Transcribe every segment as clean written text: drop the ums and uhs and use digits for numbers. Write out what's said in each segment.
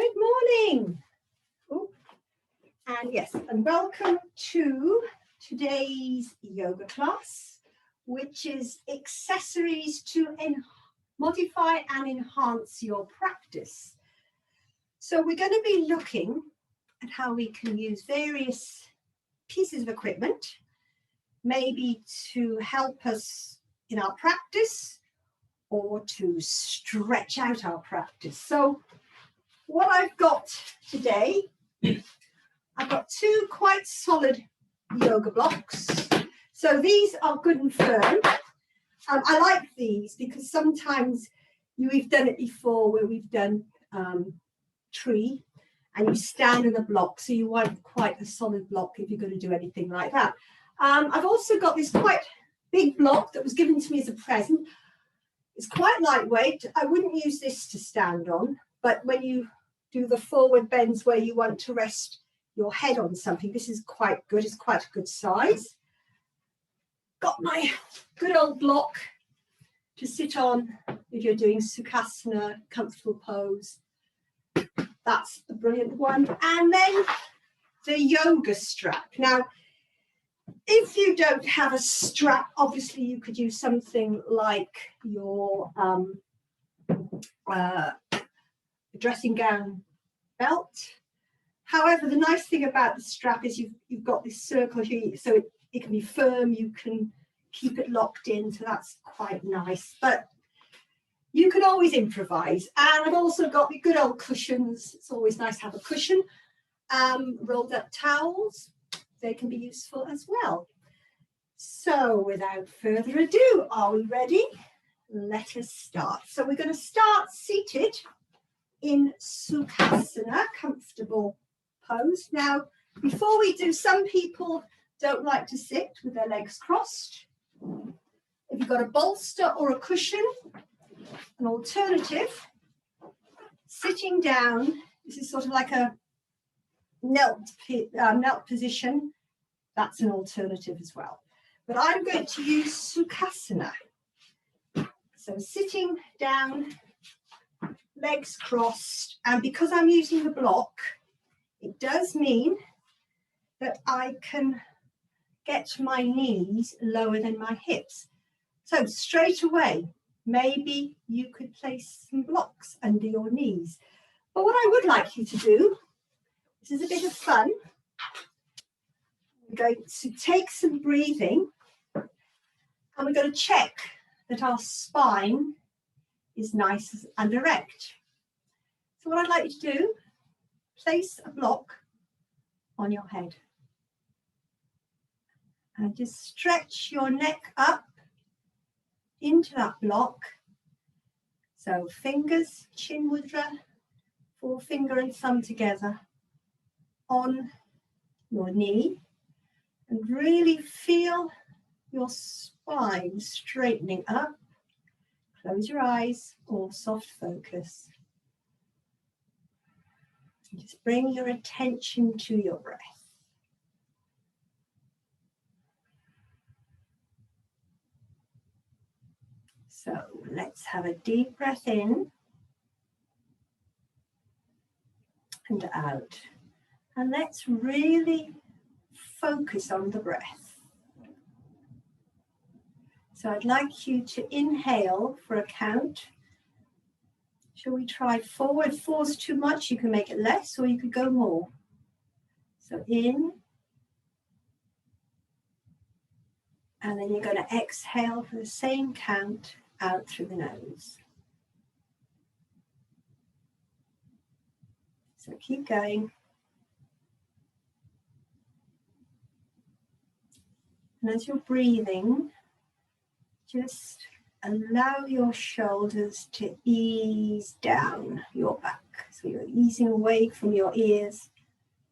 Good morning. Ooh. And yes, and welcome to today's yoga class, which is accessories to modify and enhance your practice. So we're going to be looking at how we can use various pieces of equipment, maybe to help us in our practice or to stretch out our practice. So what I've got today, I've got two quite solid yoga blocks. So these are good and firm. I like these because sometimes we've done it before where we've done tree and you stand in a block. So you want quite a solid block if you're going to do anything like that. I've also got this quite big block that was given to me as a present. It's quite lightweight. I wouldn't use this to stand on, but when you do the forward bends where you want to rest your head on something, this is quite good. It's quite a good size. Got my good old block to sit on if you're doing Sukhasana, comfortable pose. That's a brilliant one. And then the yoga strap. Now, if you don't have a strap, obviously you could use something like your dressing gown belt. However, the nice thing about the strap is you've got this circle here, so it can be firm, you can keep it locked in, so that's quite nice. But you can always improvise. And I've also got the good old cushions. It's always nice to have a cushion. Rolled up towels, they can be useful as well. So without further ado, are we ready? Let us start. So we're going to start seated in Sukhasana, comfortable pose. Now, before we do, some people don't like to sit with their legs crossed. If you've got a bolster or a cushion, an alternative, sitting down, this is sort of like a knelt position, that's an alternative as well. But I'm going to use Sukhasana. So sitting down, legs crossed, and because I'm using the block, it does mean that I can get my knees lower than my hips. So straight away, maybe you could place some blocks under your knees. But what I would like you to do, this is a bit of fun, we're going to take some breathing and we're going to check that our spine is nice and erect. So what I'd like you to do, place a block on your head and just stretch your neck up into that block. So fingers, chin mudra, forefinger and thumb together on your knee, and really feel your spine straightening up. Close your eyes or soft focus. And just bring your attention to your breath. So let's have a deep breath in and out. And let's really focus on the breath. So I'd like you to inhale for a count. Shall we try 4? If 4 is too much, you can make it less or you could go more. So in. And then you're going to exhale for the same count out through the nose. So keep going. And as you're breathing, just allow your shoulders to ease down your back. So you're easing away from your ears.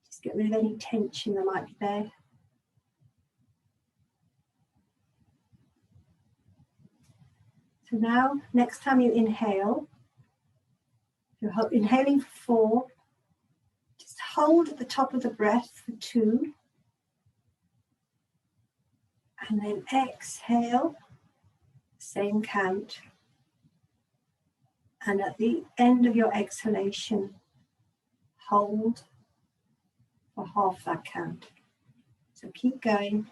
Just get rid of any tension that might be there. So now, next time you inhale, you're inhaling for 4, just hold at the top of the breath for 2. And then exhale, same count. And at the end of your exhalation, hold for half that count. So keep going.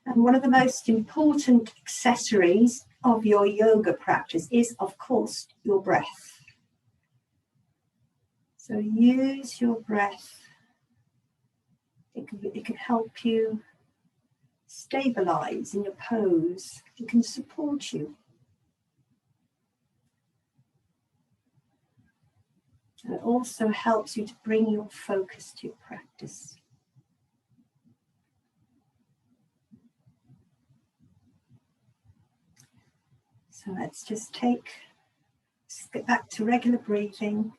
And one of the most important accessories of your yoga practice is, of course, your breath. So use your breath. It can help you stabilize in your pose. It can support you. And it also helps you to bring your focus to your practice. So let's just get back to regular breathing.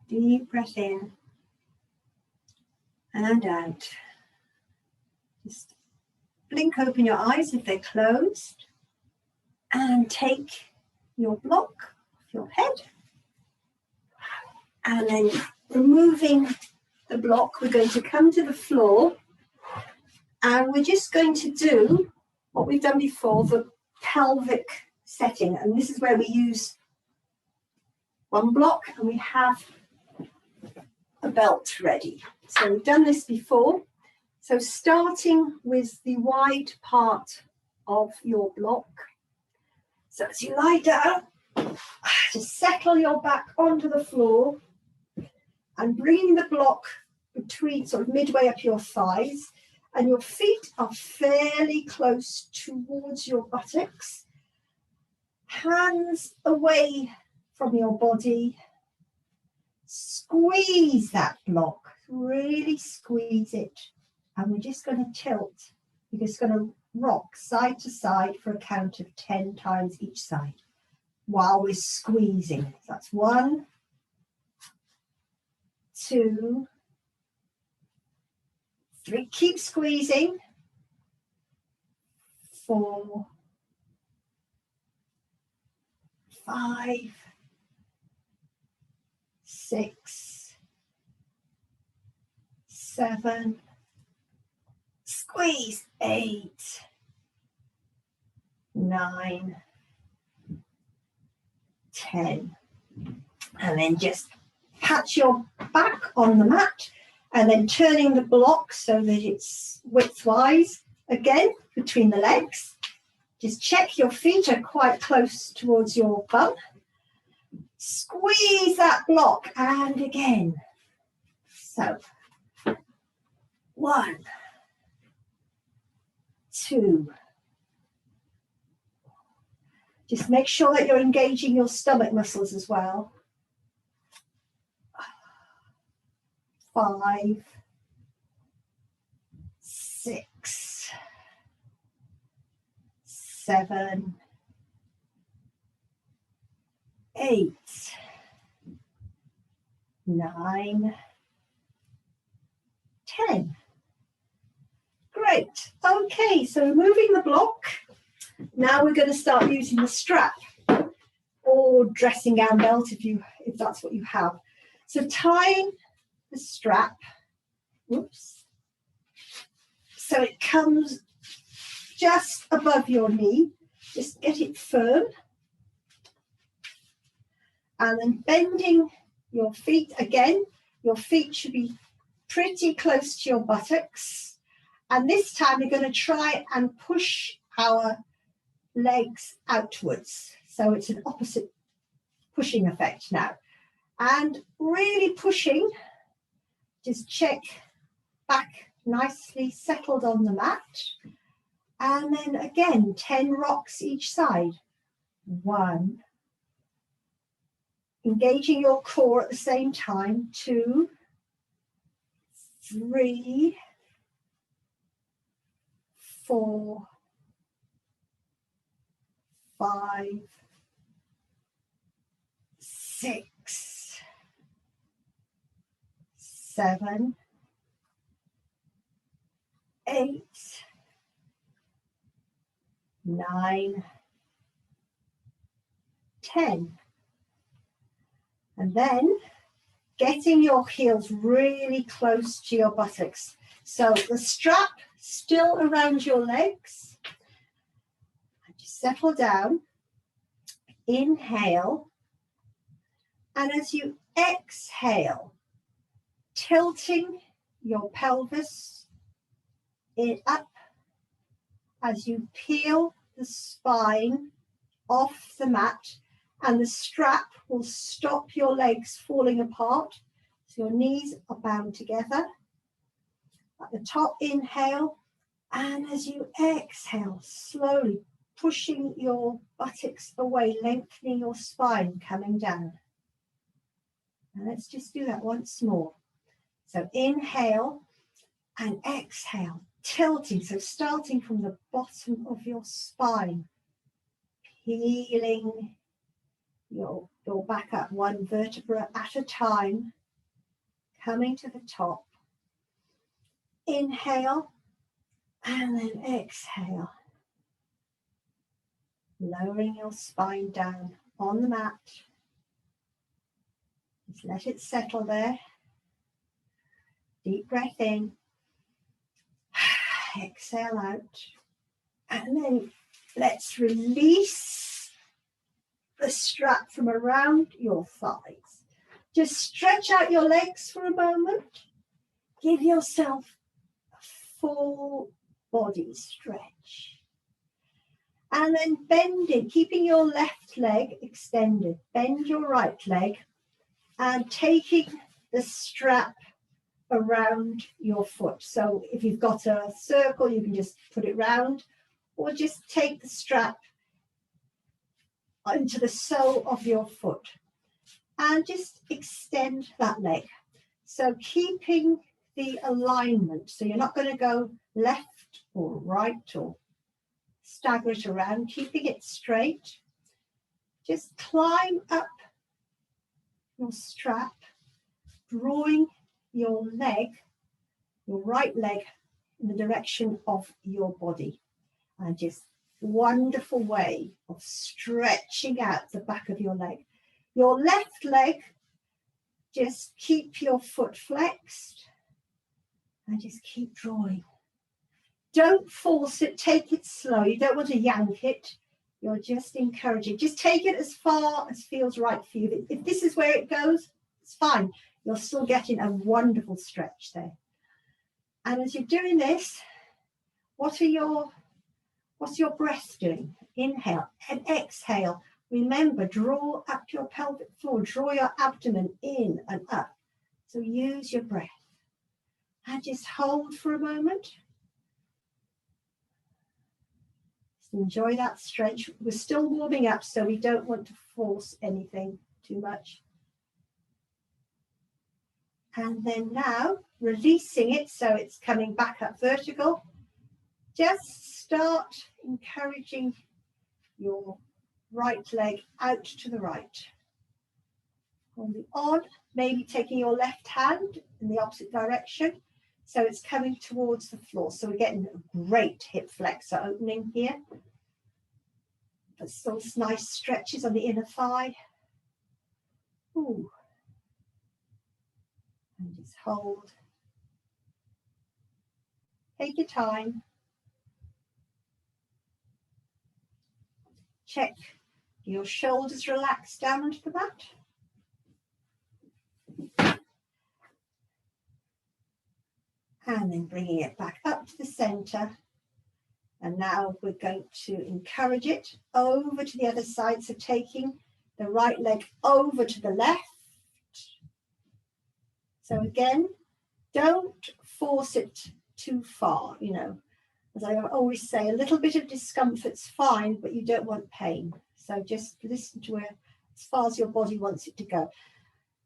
Deep breath in and out. Just blink open your eyes if they're closed and take your block off your head. And then removing the block, we're going to come to the floor and we're just going to do what we've done before, the pelvic setting. And this is where we use one block and we have a belt ready. So we've done this before. So starting with the wide part of your block. So as you lie down, just settle your back onto the floor and bringing the block between sort of midway up your thighs, and your feet are fairly close towards your buttocks. Hands away from your body. Squeeze that block, really squeeze it. And we're just going to tilt. We're just going to rock side to side for a count of 10 times each side while we're squeezing. So that's 1, 2, 3. Keep squeezing. 4, 5, 6, 7. Squeeze. 8, 9, 10. And then just pat your back on the mat and then turning the block so that it's widthwise again between the legs. Just check your feet are quite close towards your bum. Squeeze that block and again. So 1, 2. Just make sure that you're engaging your stomach muscles as well. 5, 6, 7, 8, 9, 10. Great. Okay, so removing the block. Now we're going to start using the strap or dressing gown belt if that's what you have. So tying the strap, whoops, so it comes just above your knee. Just get it firm. And then bending your feet again. Your feet should be pretty close to your buttocks. And this time we're going to try and push our legs outwards. So it's an opposite pushing effect now. And really pushing, just check back nicely settled on the mat. And then again, 10 rocks each side. 1. Engaging your core at the same time. 2, 3, 4, 5, 6, 7, 8, 9, 10. And then getting your heels really close to your buttocks. So the strap still around your legs. And just settle down. Inhale. And as you exhale, tilting your pelvis up as you peel the spine off the mat, and the strap will stop your legs falling apart. So your knees are bound together. At the top, inhale, and as you exhale, slowly pushing your buttocks away, lengthening your spine, coming down. And let's just do that once more. So inhale and exhale, tilting, so starting from the bottom of your spine, peeling your back up one vertebra at a time, coming to the top. Inhale and then exhale, lowering your spine down on the mat. Just let it settle there. Deep breath in, exhale out, and then let's release the strap from around your thighs. Just stretch out your legs for a moment. Give yourself a full body stretch. And then bending, keeping your left leg extended. Bend your right leg and taking the strap around your foot. So if you've got a circle, you can just put it round, or just take the strap into the sole of your foot and just extend that leg. So keeping the alignment, so you're not going to go left or right or stagger it around, keeping it straight. Just climb up your strap, drawing your leg, your right leg, in the direction of your body. And just wonderful way of stretching out the back of your leg. Your left leg, just keep your foot flexed and just keep drawing. Don't force it, take it slow. You don't want to yank it. You're just encouraging. Just take it as far as feels right for you. If this is where it goes, it's fine. You're still getting a wonderful stretch there. And as you're doing this, what's your breath doing? Inhale and exhale. Remember, draw up your pelvic floor, draw your abdomen in and up. So use your breath. And just hold for a moment. Just enjoy that stretch. We're still warming up, so we don't want to force anything too much. And then now, releasing it so it's coming back up vertical. Just start encouraging your right leg out to the right. Holding on, maybe taking your left hand in the opposite direction. So it's coming towards the floor. So we're getting a great hip flexor opening here. But still nice stretches on the inner thigh. Ooh. And just hold. Take your time. Check your shoulders relaxed down onto the mat. And then bringing it back up to the center. And now we're going to encourage it over to the other side. So taking the right leg over to the left. So again, don't force it too far, you know. As I always say, a little bit of discomfort's fine, but you don't want pain. So just listen to where, as far as your body wants it to go.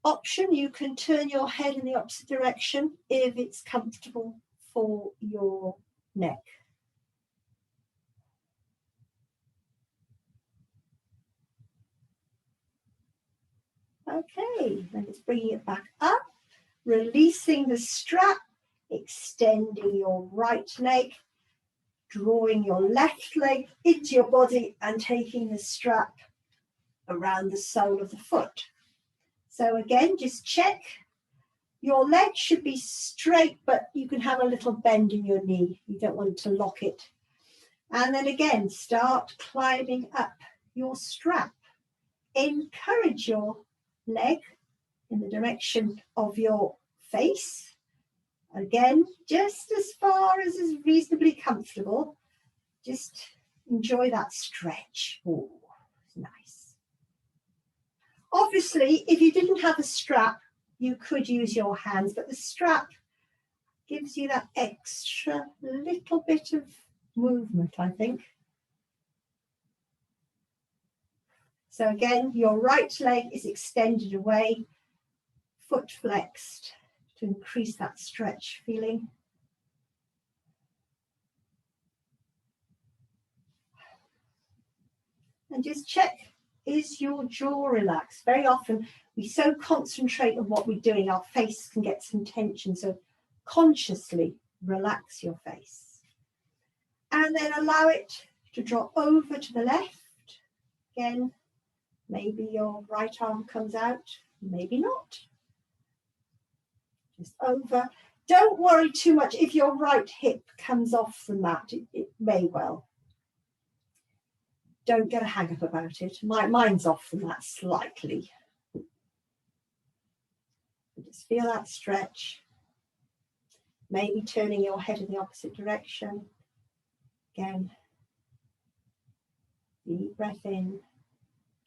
Option, you can turn your head in the opposite direction if it's comfortable for your neck. Okay, then it's bringing it back up, releasing the strap, extending your right leg, drawing your left leg into your body and taking the strap around the sole of the foot. So again, just check. Your leg should be straight, but you can have a little bend in your knee. You don't want to lock it. And then again, start climbing up your strap. Encourage your leg in the direction of your face. Again, just as far as is reasonably comfortable. Just enjoy that stretch. Oh, it's nice. Obviously, if you didn't have a strap, you could use your hands, but the strap gives you that extra little bit of movement, I think. So again, your right leg is extended away, foot flexed to increase that stretch feeling. And just check, is your jaw relaxed? Very often we so concentrate on what we're doing, our face can get some tension. So consciously relax your face. And then allow it to drop over to the left. Again, maybe your right arm comes out, maybe not. Just over. Don't worry too much if your right hip comes off the mat. It may well. Don't get a hang up about it. Mine's off the mat slightly. Just feel that stretch. Maybe turning your head in the opposite direction. Again. Deep breath in.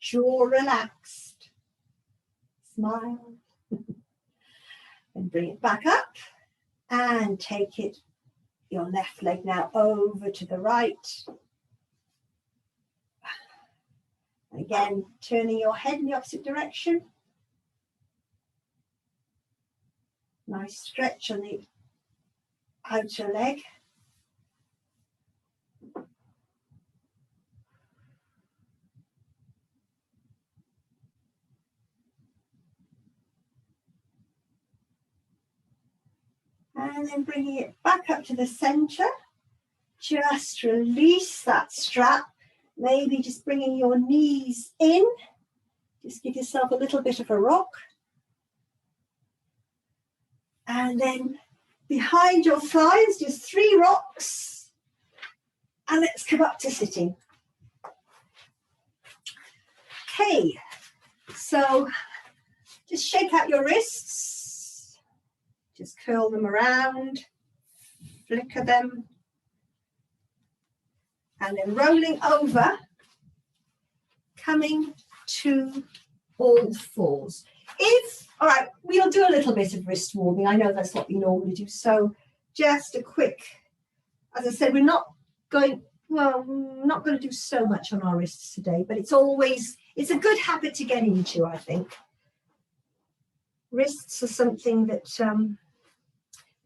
Jaw relaxed. Smile. And bring it back up. And take it, your left leg now over to the right. Again, turning your head in the opposite direction. Nice stretch on the outer leg. And then bringing it back up to the center. Just release that strap. Maybe just bringing your knees in. Just give yourself a little bit of a rock. And then behind your thighs, just 3 rocks. And let's come up to sitting. Okay, so just shake out your wrists. Just curl them around, flicker them. And then rolling over, coming to all fours. All right, we'll do a little bit of wrist warming. I know that's what we normally do. So just a quick, as I said, we're not going to do so much on our wrists today, but it's a good habit to get into, I think. Wrists are something that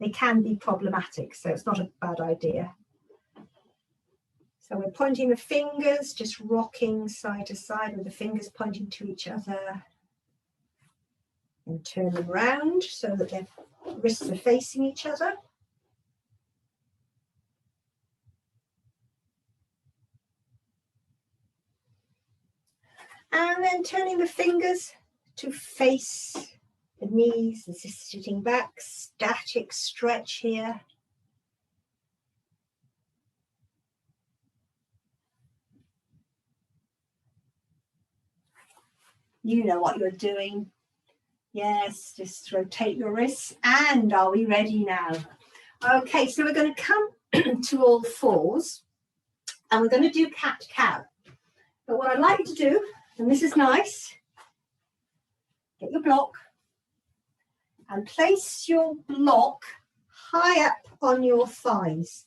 they can be problematic, so it's not a bad idea. So we're pointing the fingers, just rocking side to side with the fingers pointing to each other. And turn them around so that their wrists are facing each other. And then turning the fingers to face the knees, this is sitting back, static stretch here. You know what you're doing. Yes, just rotate your wrists. And are we ready now? Okay, so we're going to come to all fours and we're going to do cat-cow. But what I'd like you to do, and this is nice, get your block and place your block high up on your thighs.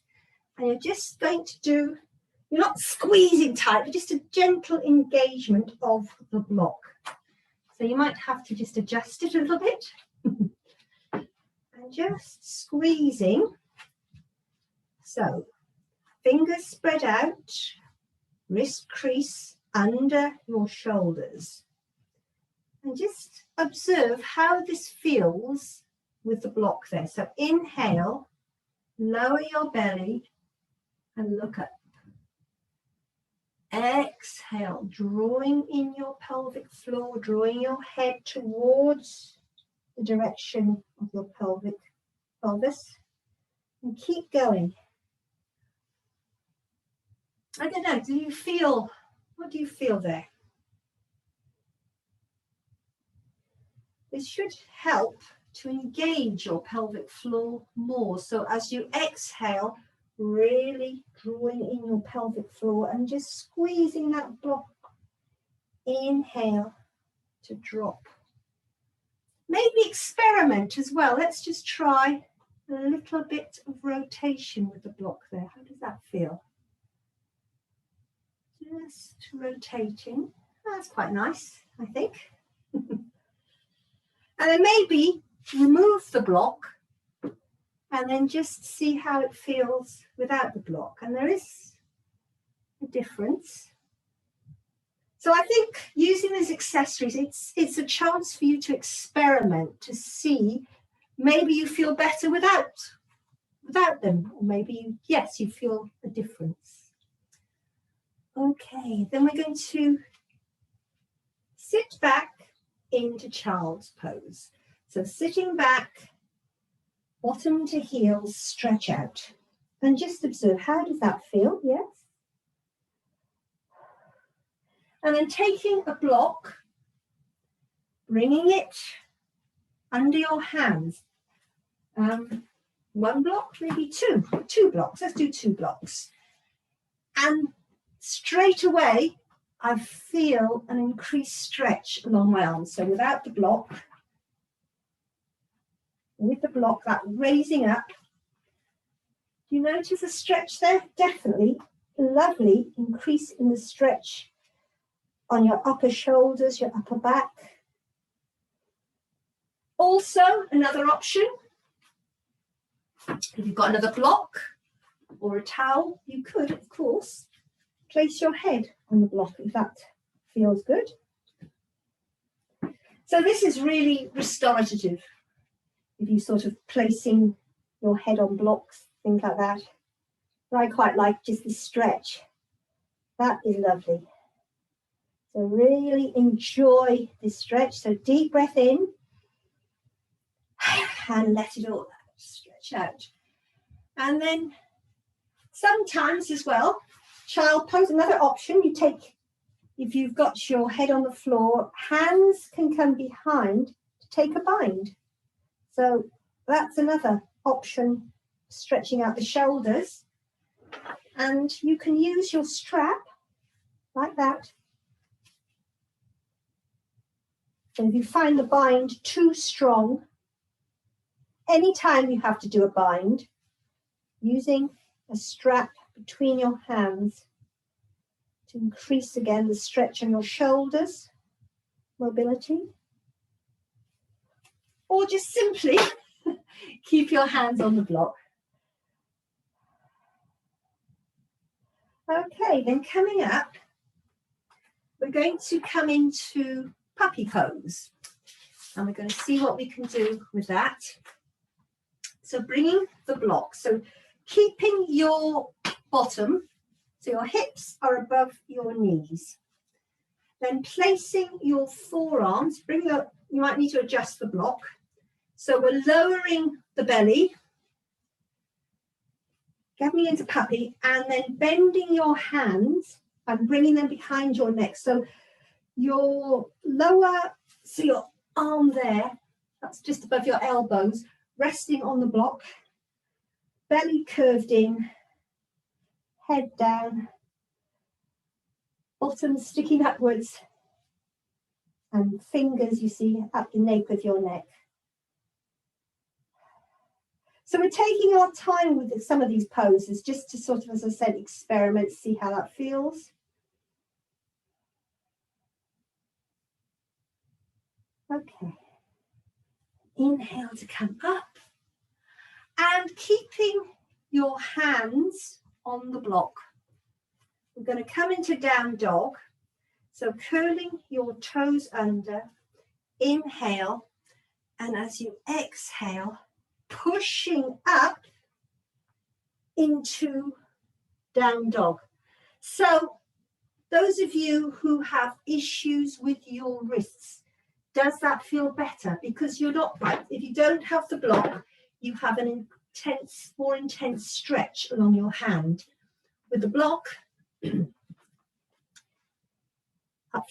And you're just going to do, you're not squeezing tight, but just a gentle engagement of the block. So you might have to just adjust it a little bit. And just squeezing. So fingers spread out, wrist crease under your shoulders. And just observe how this feels with the block there. So inhale, lower your belly and look up. Exhale, drawing in your pelvic floor, drawing your head towards the direction of your pelvis. And keep going. I don't know, what do you feel there? This should help to engage your pelvic floor more. So as you exhale, really drawing in your pelvic floor and just squeezing that block. Inhale to drop. Maybe experiment as well. Let's just try a little bit of rotation with the block there. How does that feel? Just rotating. That's quite nice, I think. And then maybe remove the block and then just see how it feels without the block. And there is a difference. So I think using these accessories, it's a chance for you to experiment, to see maybe you feel better without them, or maybe, yes, you feel a difference. Okay, then we're going to sit back into child's pose. So sitting back, bottom to heels, stretch out. And just observe, how does that feel? Yes. And then taking a block, bringing it under your hands. One block, maybe two blocks. Let's do 2 blocks. And straight away, I feel an increased stretch along my arms. So without the block, with the block, that raising up. Do you notice a stretch there? Definitely. Lovely increase in the stretch on your upper shoulders, your upper back. Also, another option, if you've got another block or a towel, you could, of course, place your head on the block if that feels good. So this is really restorative. If you sort of placing your head on blocks, things like that. But I quite like just the stretch. That is lovely. So really enjoy this stretch. So deep breath in and let it all stretch out. And then sometimes as well, child pose, another option, you take, if you've got your head on the floor, hands can come behind to take a bind. So that's another option, stretching out the shoulders. And you can use your strap like that. And if you find the bind too strong, anytime you have to do a bind, using a strap between your hands to increase again the stretch on your shoulders, mobility. Or just simply keep your hands on the block. Okay, then coming up, we're going to come into puppy pose. And we're going to see what we can do with that. So bringing the block. So keeping your bottom, so your hips are above your knees. Then placing your forearms, you might need to adjust the block. So we're lowering the belly, coming into puppy, and then bending your hands and bringing them behind your neck. So your arm there, that's just above your elbows, resting on the block, belly curved in, head down, bottom sticking upwards, and fingers, you see, at the nape of your neck. So we're taking our time with some of these poses just to sort of, as I said, experiment, see how that feels. Okay. Inhale to come up. And keeping your hands on the block. We're going to come into down dog. So curling your toes under, Inhale, and as you exhale, pushing up into down dog. So those of you who have issues with your wrists, does that feel better? Because you're not, if you don't have the block, you have an intense, more intense stretch along your hand. With the block, that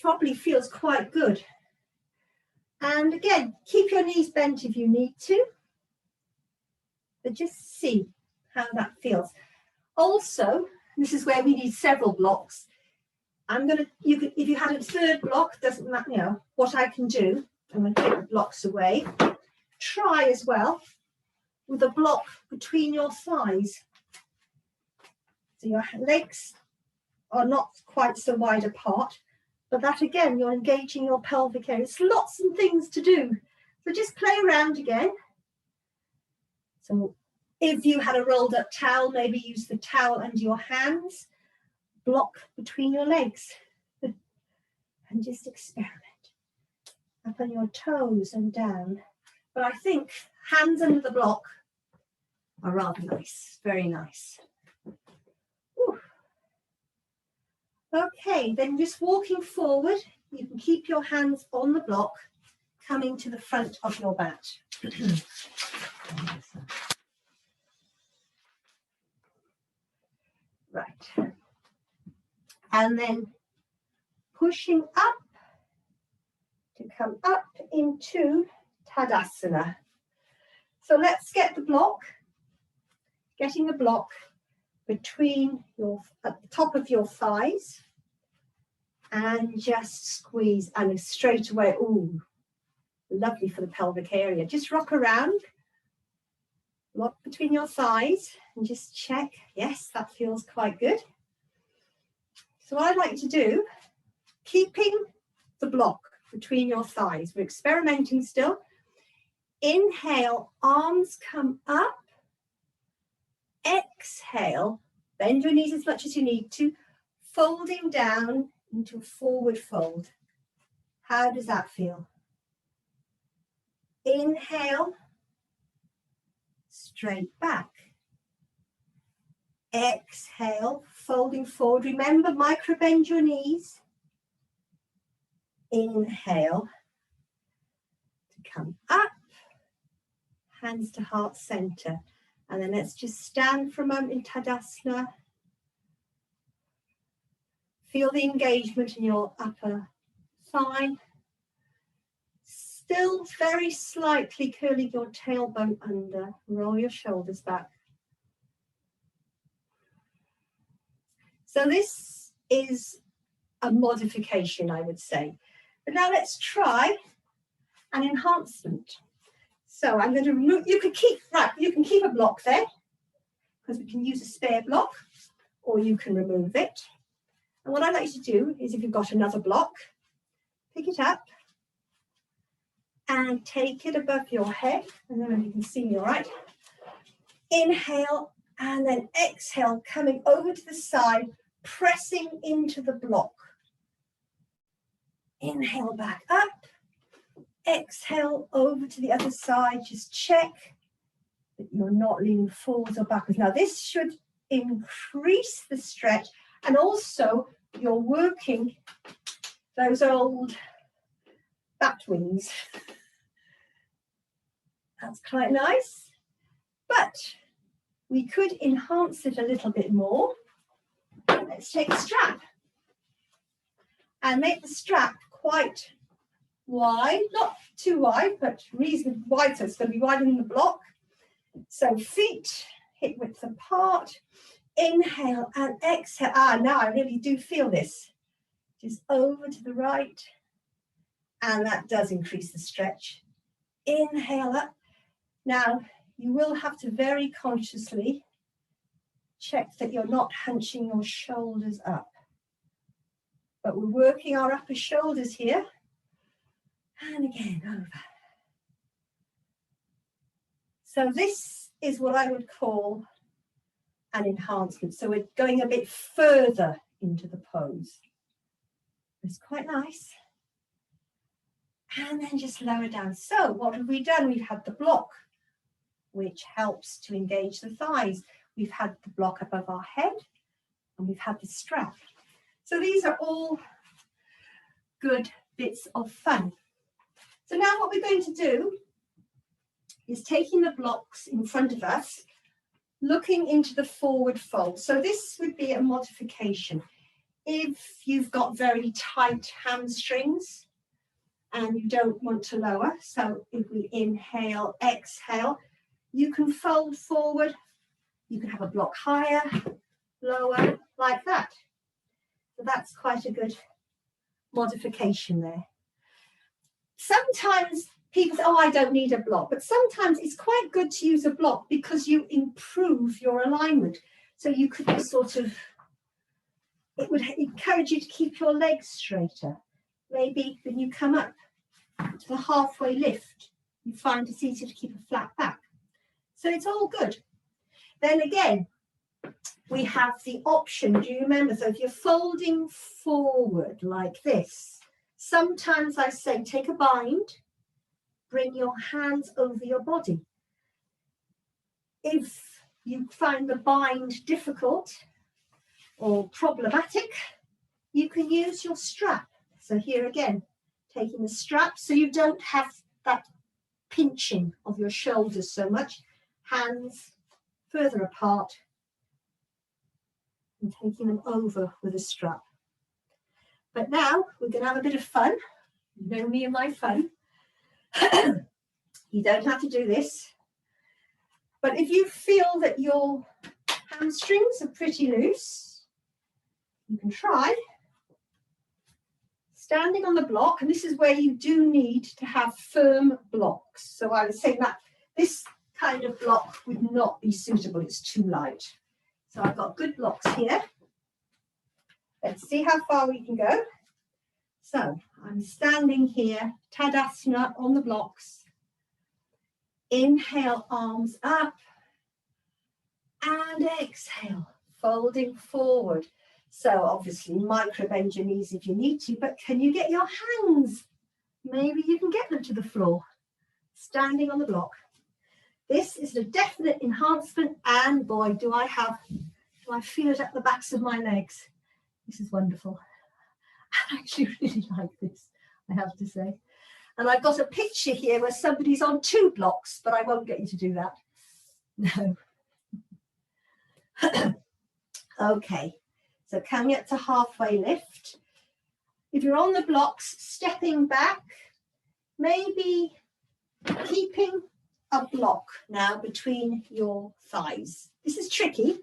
probably feels quite good. And again, keep your knees bent if you need to, but just see how that feels. Also, this is where we need several blocks. I'm going to, if you had a third block, doesn't matter, you know, what I can do, I'm going to take the blocks away. Try as well with a block between your thighs. So your legs are not quite so wide apart, but that again, you're engaging your pelvic area. There's lots of things to do. So just play around again. So if you had a rolled up towel, maybe use the towel under your hands, block between your legs, and just experiment. Up on your toes and down. But I think hands under the block are rather nice, very nice. Whew. Okay, then just walking forward, you can keep your hands on the block, coming to the front of your mat. Right. And then pushing up to come up into Tadasana. So let's get the block, getting the block between your, at the top of your thighs, and just squeeze, and straight away, ooh, lovely for the pelvic area. Just rock around, lock between your thighs, and just check. Yes, that feels quite good. So what I'd like to do, keeping the block between your thighs, we're experimenting still. Inhale, arms come up. Exhale, bend your knees as much as you need to, folding down into a forward fold. How does that feel? Inhale, straight back. Exhale, folding forward. Remember, micro bend your knees. Inhale to come up, hands to heart center. And then let's just stand for a moment in Tadasana. Feel the engagement in your upper thigh. Still very slightly curling your tailbone under. Roll your shoulders back. So this is a modification, I would say. But now let's try an enhancement. So I'm going to remove, you can keep a block there, because we can use a spare block, or you can remove it. And what I'd like you to do is, if you've got another block, pick it up and take it above your head. I don't know if you can see me all right. Inhale, and then exhale, coming over to the side, pressing into the block. Inhale back up. Exhale over to the other side. Just check that you're not leaning forwards or backwards. Now this should increase the stretch, and also you're working those old bat wings. That's quite nice. But we could enhance it a little bit more. Let's take a strap and make the strap quite wide, not too wide, but reasonably wide, so it's going to be wider than the block. So feet hip width apart. Inhale and exhale. Now I really do feel this. Just over to the right, and that does increase the stretch. Inhale up. Now you will have to very consciously check that you're not hunching your shoulders up. But we're working our upper shoulders here. And again, over. So this is what I would call an enhancement. So we're going a bit further into the pose. It's quite nice. and then just lower down. So what have we done? We've had the block, which helps to engage the thighs. We've had the block above our head, and we've had the strap. So these are all good bits of fun. So now what we're going to do is taking the blocks in front of us, looking into the forward fold. So this would be a modification. If you've got very tight hamstrings and you don't want to lower, so if we inhale, exhale, you can fold forward. You can have a block higher, lower, like that. So that's quite a good modification there. Sometimes people say, oh, I don't need a block, but sometimes it's quite good to use a block because you improve your alignment. So you could be sort of, it would encourage you to keep your legs straighter. Maybe when you come up to the halfway lift, you find it's easier to keep a flat back. So it's all good. Then again, we have the option, do you remember? So if you're folding forward like this, sometimes I say take a bind, bring your hands over your body. If you find the bind difficult or problematic, you can use your strap. So here again, taking the strap so you don't have that pinching of your shoulders so much. Hands further apart and taking them over with a strap. But now we're going to have a bit of fun. You know me and my fun. You don't have to do this. But if you feel that your hamstrings are pretty loose, you can try standing on the block. And this is where you do need to have firm blocks. So I was saying that this kind of block would not be suitable. It's too light. So I've got good blocks here. Let's see how far we can go. So I'm standing here, Tadasana on the blocks. Inhale, arms up. And exhale, folding forward. So obviously micro bend your knees if you need to, but can you get your hands? Maybe you can get them to the floor. Standing on the block. This is a definite enhancement, and boy, do I feel it at the backs of my legs. This is wonderful. I actually really like this, I have to say. And I've got a picture here where somebody's on 2 blocks, but I won't get you to do that. No. Okay, so coming up to halfway lift. If you're on the blocks, stepping back, maybe keeping a block now between your thighs. This is tricky.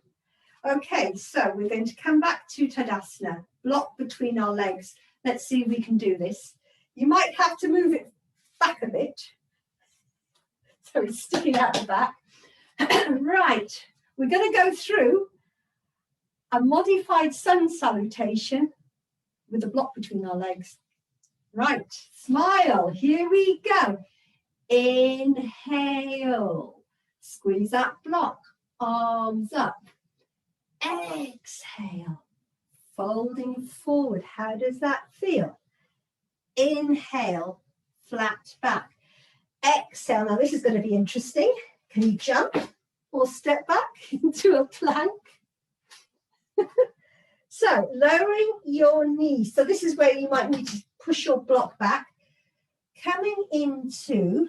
Okay, so we're going to come back to Tadasana, block between our legs. Let's see if we can do this. You might have to move it back a bit. So it's sticking out the back. Right, we're going to go through a modified sun salutation with a block between our legs. Right, smile, here we go. Inhale, squeeze that block, arms up. Exhale, folding forward. How does that feel? Inhale, flat back. Exhale, now this is going to be interesting. Can you jump or step back into a plank? So lowering your knees. So this is where you might need to push your block back. Coming into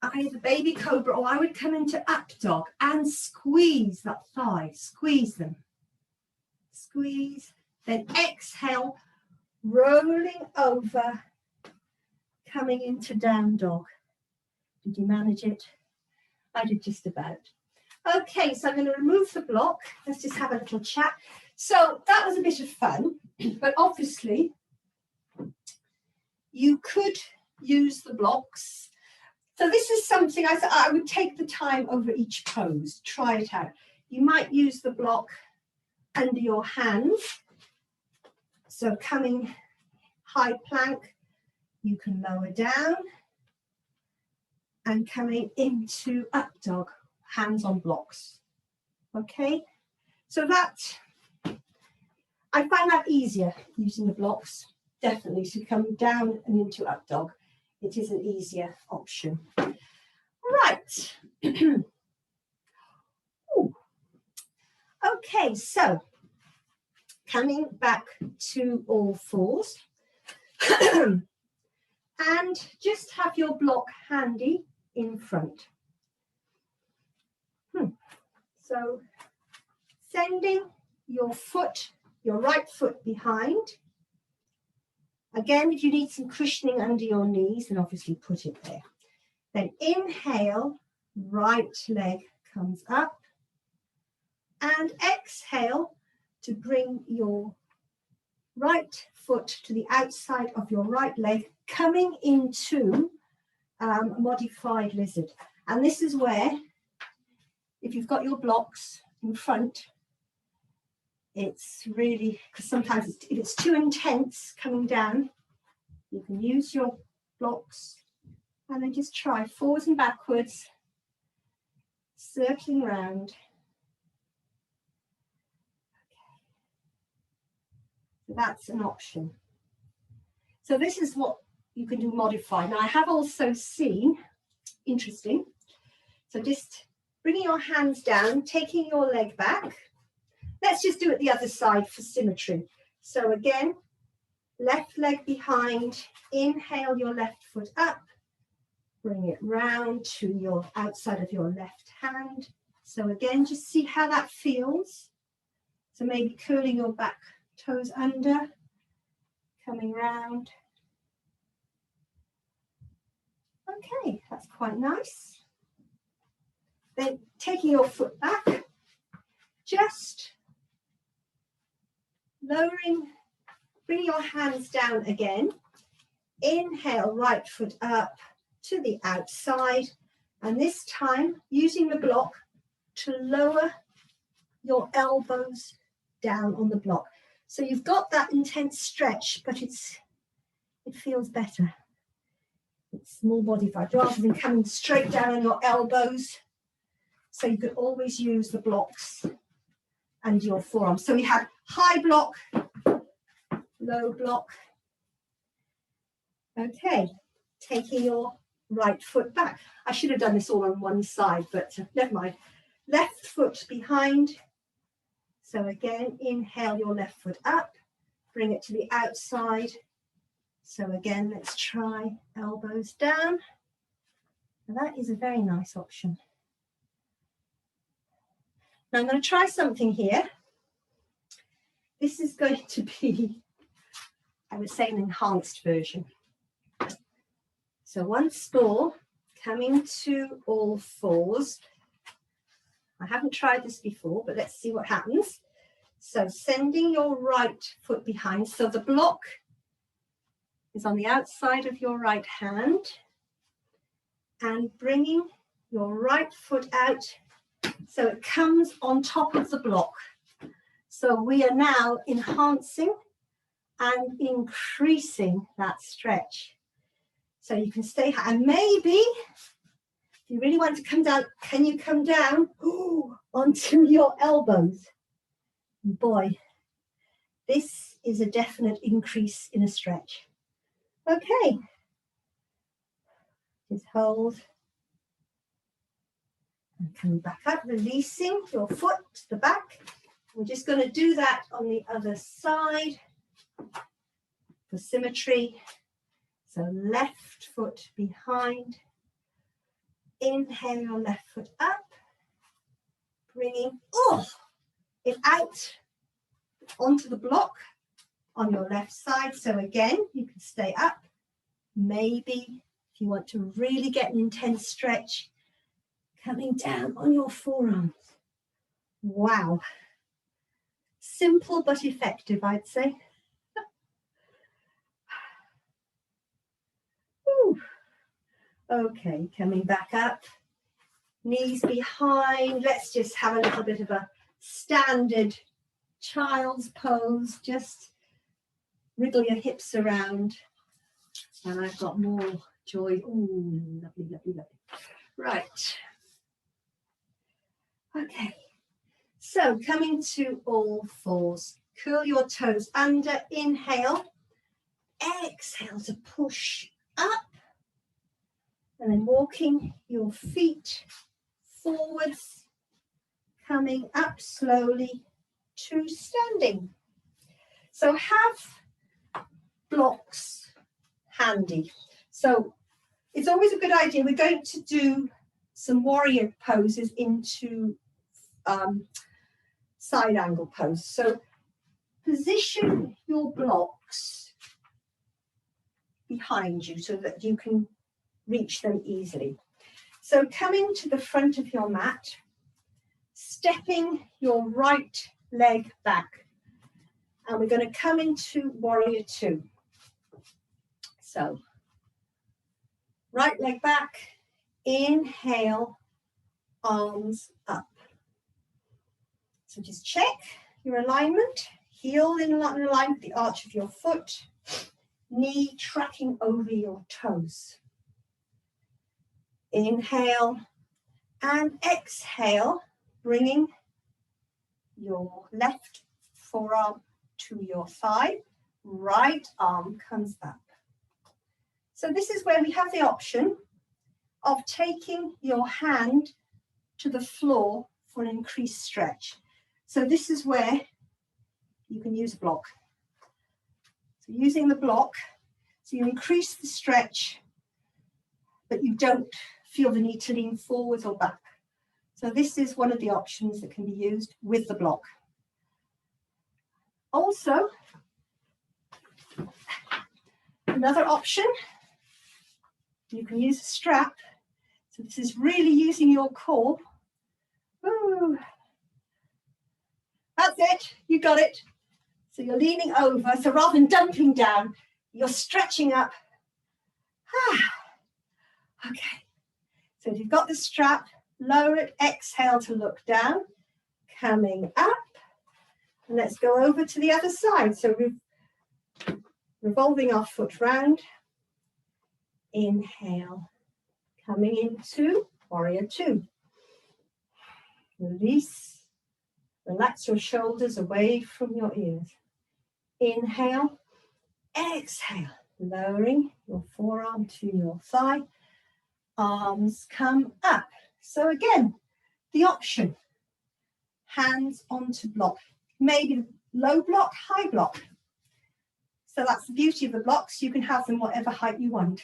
either baby cobra, or I would come into up dog and squeeze that thigh. Squeeze them. Squeeze. Then exhale, rolling over, coming into down dog. Did you manage it? I did just about. Okay, so I'm going to remove the block. Let's just have a little chat. So that was a bit of fun, but obviously you could use the blocks. So this is something I would take the time over each pose. Try it out. You might use the block under your hands. So coming high plank, you can lower down and coming into up dog, hands on blocks. Okay, so that, I find that easier using the blocks. definitely to come down and into up dog. It is an easier option. Right. Okay, so coming back to all fours. And just have your block handy in front. So sending your foot, your right foot behind. Again, if you need some cushioning under your knees, then obviously put it there. Then inhale, right leg comes up. And exhale to bring your right foot to the outside of your right leg, coming into modified lizard. And this is where, if you've got your blocks in front, it's really, because sometimes if it's too intense coming down, you can use your blocks and then just try forwards and backwards, circling round. So that's an option. So this is what you can do modified. Now I have also seen, interesting, so just bringing your hands down, taking your leg back. Let's just do it the other side for symmetry. So again, left leg behind, inhale your left foot up, bring it round to your outside of your left hand. So again, just see how that feels. So maybe curling your back toes under, coming round. Okay, that's quite nice. Then taking your foot back, just lowering, bring your hands down again. Inhale, right foot up to the outside. And this time, using the block to lower your elbows down on the block. So you've got that intense stretch, but it feels better. It's more modified rather than coming straight down on your elbows. So you could always use the blocks and your forearms. So we have high block, low block. Okay, taking your right foot back. I should have done this all on one side, but never mind. Left foot behind. So again, inhale your left foot up, bring it to the outside. So again, let's try elbows down. And that is a very nice option. Now I'm going to try something here. This is going to be, I would say, an enhanced version. So once more, coming to all fours. I haven't tried this before, but let's see what happens. So sending your right foot behind. So the block is on the outside of your right hand. And bringing your right foot out so it comes on top of the block. So we are now enhancing and increasing that stretch. So you can stay high. And maybe, if you really want to come down, can you come down onto your elbows? Boy, this is a definite increase in a stretch. Okay. Just hold. And coming back up, releasing your foot to the back. We're just going to do that on the other side for symmetry. So left foot behind. Inhale your left foot up. Bringing it out onto the block on your left side. So again, you can stay up. Maybe if you want to really get an intense stretch, coming down on your forearms. Wow. Simple but effective, I'd say. Okay, coming back up. Knees behind. Let's just have a little bit of a standard child's pose. Just wriggle your hips around. And I've got more joy. Oh, lovely, lovely, lovely. Right. Okay. So coming to all fours. Curl your toes under. Inhale. exhale to push up. And then walking your feet forwards, coming up slowly to standing. So have blocks handy. So it's always a good idea. We're going to do some warrior poses into side angle pose. So position your blocks behind you so that you can reach them easily. So coming to the front of your mat, stepping your right leg back, and we're going to come into warrior two. So right leg back, inhale, arms up. So just check your alignment, heel in line with the arch of your foot, knee tracking over your toes. Inhale and exhale, bringing your left forearm to your thigh, right arm comes up. So this is where we have the option of taking your hand to the floor for an increased stretch. So this is where you can use a block. So using the block, so you increase the stretch, but you don't feel the need to lean forwards or back. So this is one of the options that can be used with the block. Also, another option, you can use a strap. So this is really using your core. Woo. That's it, you got it. So you're leaning over, so rather than dumping down, you're stretching up. Okay, so if you've got the strap, lower it, exhale to look down, coming up. And let's go over to the other side. So we're revolving our foot round. Inhale, coming into warrior two. Release, relax your shoulders away from your ears. Inhale, exhale, lowering your forearm to your thigh. Arms come up. So again, the option, hands onto block. Maybe low block, high block. So that's the beauty of the blocks. You can have them whatever height you want.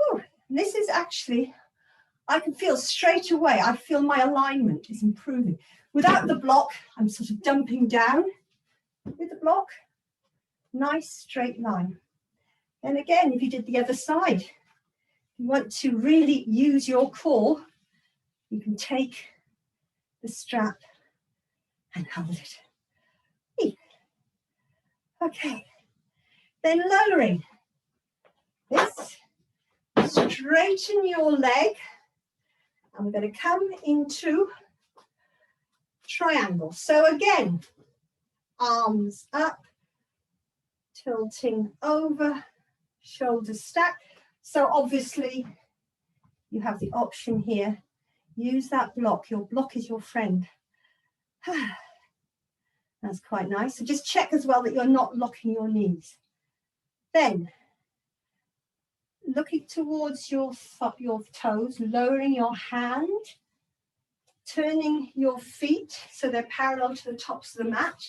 Ooh, this is actually, I can feel straight away, I feel my alignment is improving. Without the block, I'm sort of dumping down. With the block, nice straight line. And again, if you did the other side, you want to really use your core, you can take the strap and hold it. Okay, then lowering this, straighten your leg, and we're going to come into triangle. So again, arms up, tilting over, shoulders stacked. So obviously you have the option here, use that block. Your block is your friend. That's quite nice. So just check as well that you're not locking your knees. Then looking towards your toes, lowering your hand, turning your feet so they're parallel to the tops of the mat.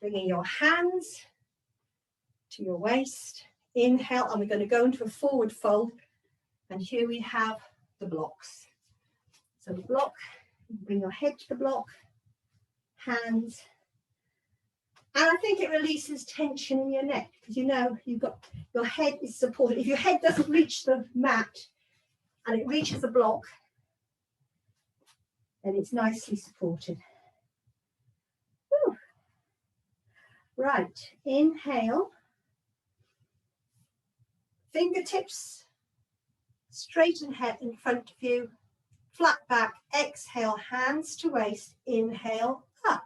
Bringing your hands to your waist. Inhale, and we're going to go into a forward fold. And here we have the blocks. So the block, bring your head to the block, hands. And I think it releases tension in your neck because you know you've got your head is supported. If your head doesn't reach the mat and it reaches the block, then it's nicely supported. Whew. Right, inhale. Fingertips straight ahead in front of you, flat back, exhale, hands to waist, inhale, up.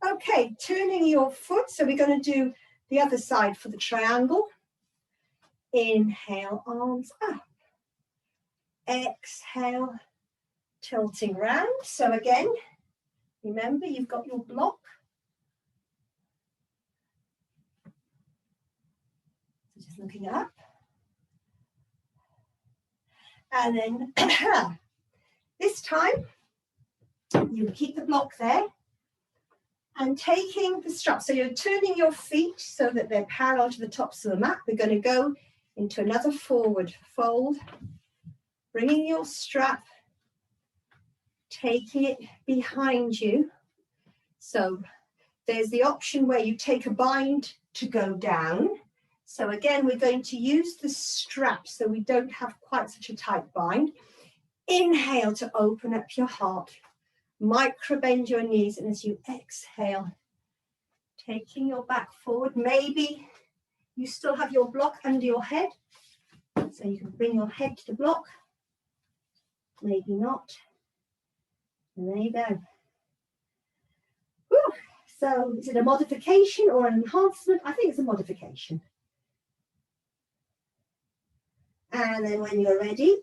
Okay, turning your foot, so we're going to do the other side for the triangle. Inhale, arms up. Exhale, tilting round. So again, remember you've got your block. looking up. And then this time, you keep the block there and taking the strap. So you're turning your feet so that they're parallel to the tops of the mat. We're going to go into another forward fold, bringing your strap, taking it behind you. So there's the option where you take a bind to go down. So again, we're going to use the strap so we don't have quite such a tight bind. Inhale to open up your heart. Micro bend your knees, and as you exhale, taking your back forward. Maybe you still have your block under your head, so you can bring your head to the block. Maybe not. And there you go. Whew. So is it a modification or an enhancement? I think it's a modification. And then when you're ready,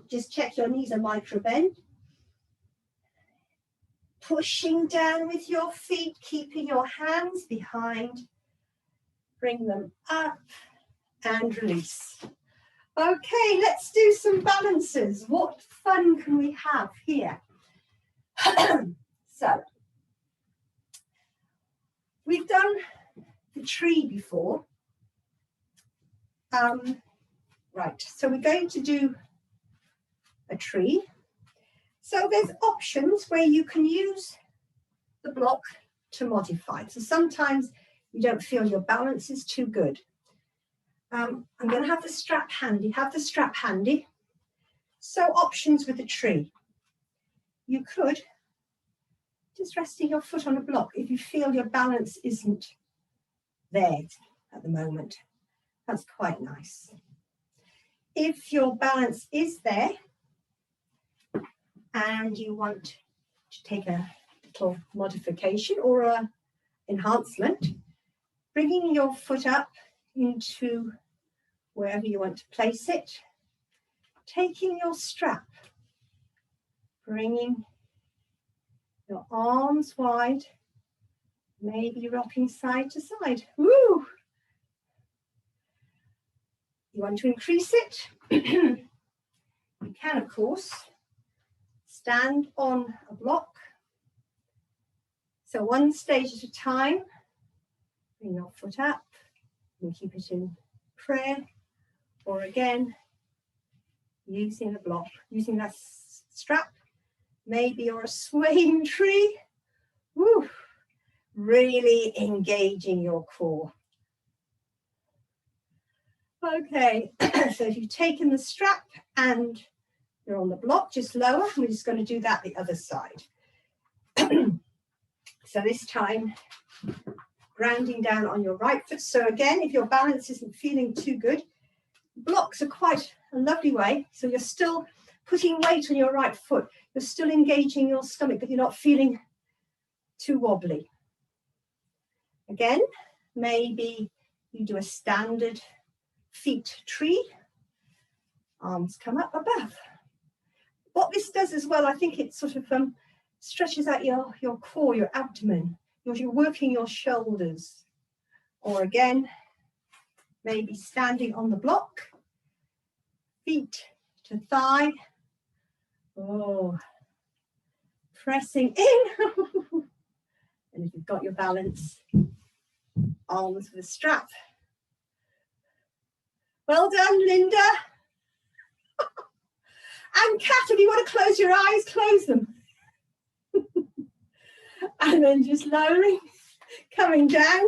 just check your knees are micro bend. Pushing down with your feet, keeping your hands behind. Bring them up and release. Okay, let's do some balances. What fun can we have here? So, we've done the tree before. Right, so we're going to do a tree. So there's options where you can use the block to modify. So sometimes you don't feel your balance is too good. I'm going to have the strap handy. Have the strap handy. So options with the tree. You could just resting your foot on a block if you feel your balance isn't there at the moment. That's quite nice. If your balance is there and you want to take a little modification or a enhancement, bringing your foot up into wherever you want to place it, taking your strap, bringing your arms wide, maybe rocking side to side. Woo! You want to increase it? You can, of course, stand on a block. So one stage at a time, bring your foot up and keep it in prayer. Or again, using the block, using that strap. Maybe you're a swaying tree. Woo! Really engaging your core. Okay, so if you've taken the strap and you're on the block, just lower. We're just going to do that the other side. So this time, grounding down on your right foot. So again, if your balance isn't feeling too good, blocks are quite a lovely way. So you're still putting weight on your right foot. You're still engaging your stomach, but you're not feeling too wobbly. Again, maybe you do a standard feet tree. Arms come up above. What this does as well, I think it sort of stretches out your core, your abdomen. You're working your shoulders. Or again, maybe standing on the block, feet to thigh. Oh, pressing in. And if you've got your balance, arms with a strap. Well done, Linda. And Kat, if you want to close your eyes, close them. And then just lowering, coming down.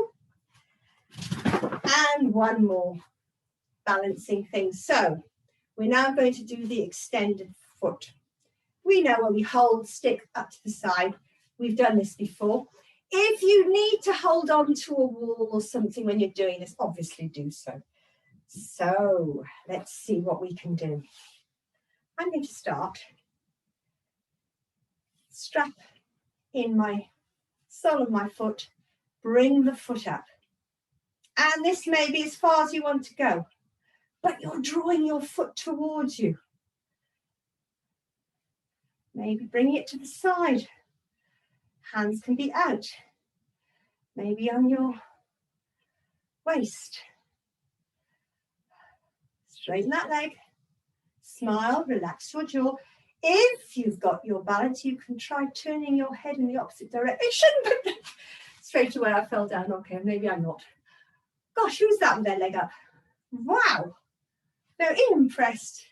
And one more, balancing things. So we're now going to do the extended foot. We know when we hold, stick up to the side. We've done this before. If you need to hold on to a wall or something when you're doing this, obviously do so. So let's see what we can do. I'm going to start. Strap in my sole of my foot, bring the foot up. And this may be as far as you want to go, but you're drawing your foot towards you. Maybe bring it to the side. Hands can be out. Maybe on your waist. Straighten that leg. Smile, relax your jaw. If you've got your balance, you can try turning your head in the opposite direction. Straight away, I fell down. Okay, maybe I'm not. Gosh, who's that with their leg up? Wow, they're impressed.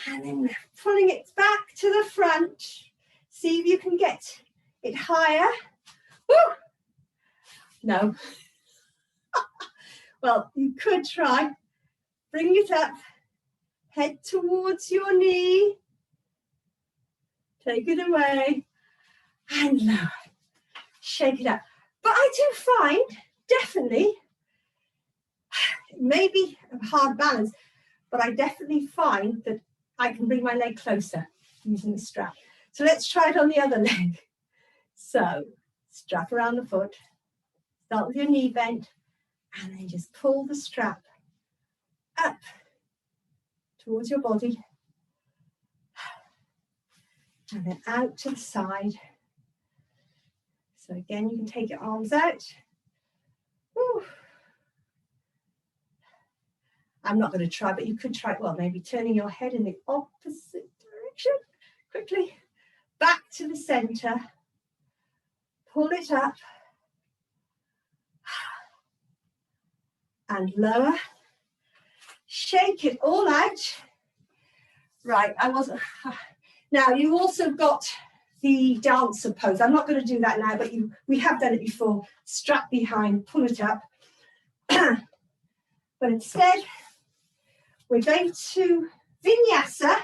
And then pulling it back to the front. See if you can get it higher. Woo! No. Well, you could try. Bring it up. Head towards your knee. Take it away. And lower. Shake it up. But I do find, definitely, maybe a hard balance, but I definitely find that I can bring my leg closer using the strap. So let's try it on the other leg. So strap around the foot. Start with your knee bent. And then just pull the strap up towards your body. And then out to the side. So again, you can take your arms out. Woo. I'm not going to try, but you could try, well, maybe turning your head in the opposite direction. Quickly. Back to the center. Pull it up. And lower. Shake it all out. Right, I wasn't. Now, you also got the dancer pose. I'm not going to do that now, but we have done it before. Strap behind, pull it up. But instead, we're going to vinyasa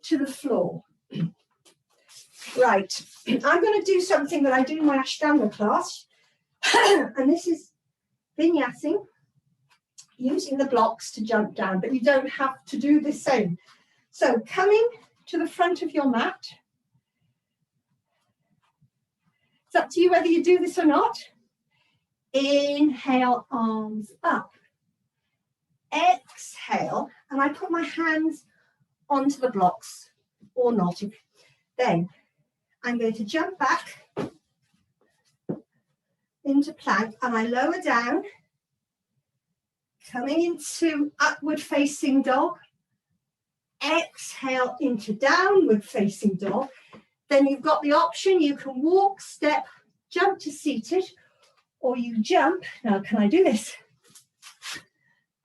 to the floor. Right, I'm going to do something that I do in my Ashtanga class. And this is vinyasing, using the blocks to jump down, but you don't have to do the same. So coming to the front of your mat. It's up to you whether you do this or not. Inhale, arms up. Exhale, and I put my hands onto the blocks or not. Then I'm going to jump back into plank and I lower down, coming into upward facing dog. Exhale into downward facing dog. Then you've got the option, you can walk, step, jump to seated, or you jump. Now, can I do this?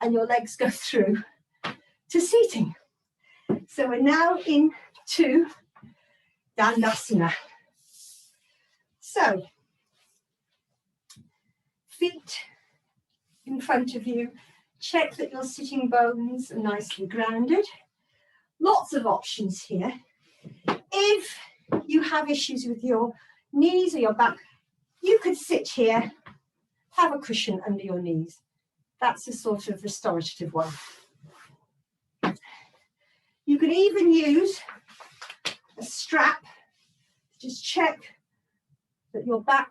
And your legs go through to seating. So we're now into Dandasana. So, feet in front of you. Check that your sitting bones are nicely grounded. Lots of options here. If you have issues with your knees or your back, you could sit here, have a cushion under your knees. That's a sort of restorative one. You can even use a strap to just check that your back